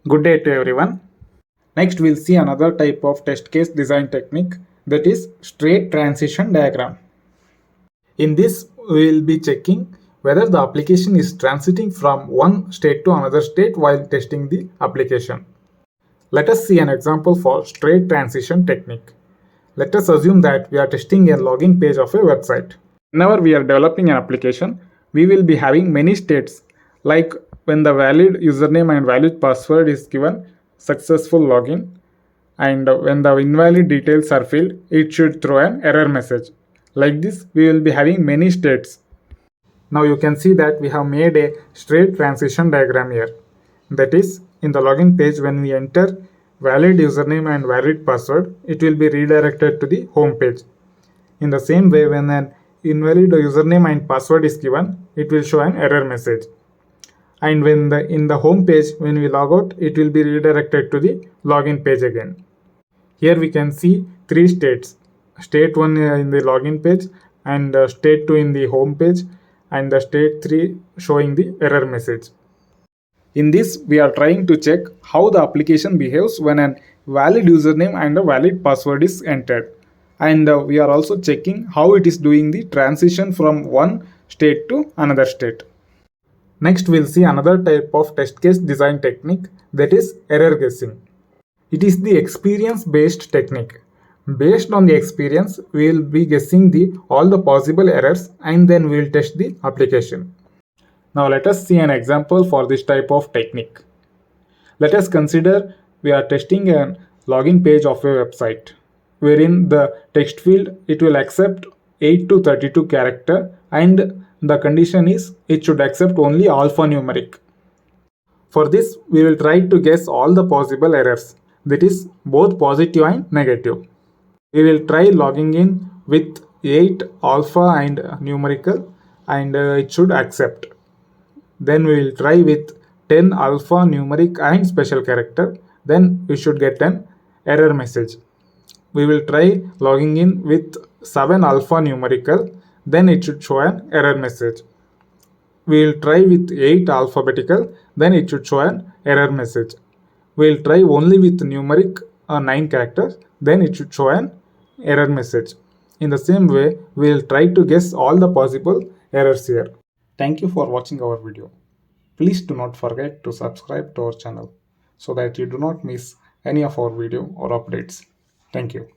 Good day to everyone. Next, we'll see another type of test case design technique, that is straight transition diagram. In this, we will be checking whether the application is transiting from one state to another state while testing the application. Let us see an example for straight transition technique. Let us assume that we are testing a login page of a website. Whenever we are developing an application, we will be having many states, like when the valid username and valid password is given, successful login, and when the invalid details are filled, it should throw an error message. Like this, we will be having many states. Now you can see that we have made a straight transition diagram here. That is, in the login page, when we enter valid username and valid password, it will be redirected to the home page. In the same way, when an invalid username and password is given, it will show an error message. And when in the home page, when we log out, it will be redirected to the login page again. Here we can see three states. State 1 in the login page, and state 2 in the home page, and the state 3 showing the error message. In this, we are trying to check how the application behaves when a valid username and a valid password is entered. And we are also checking how it is doing the transition from one state to another state. Next, we'll see another type of test case design technique, that is error guessing. It is the experience-based technique. Based on the experience, we will be guessing all the possible errors, and then we will test the application. Now let us see an example for this type of technique. Let us consider we are testing a login page of a website, wherein the text field, it will accept 8 to 32 character, and the condition is it should accept only alphanumeric. For this, we will try to guess all the possible errors, that is both positive and negative. We will try logging in with 8 alpha and numerical, and it should accept. Then we will try with 10 alpha numeric and special character, then we should get an error message. We will try logging in with 7 alpha numerical, then it should show an error message. We will try with 8 alphabetical, then it should show an error message. We will try only with numeric 9 characters, then it should show an error message. In the same way, we will try to guess all the possible errors here. Thank you for watching our video. Please do not forget to subscribe to our channel so that you do not miss any of our video or updates. Thank you.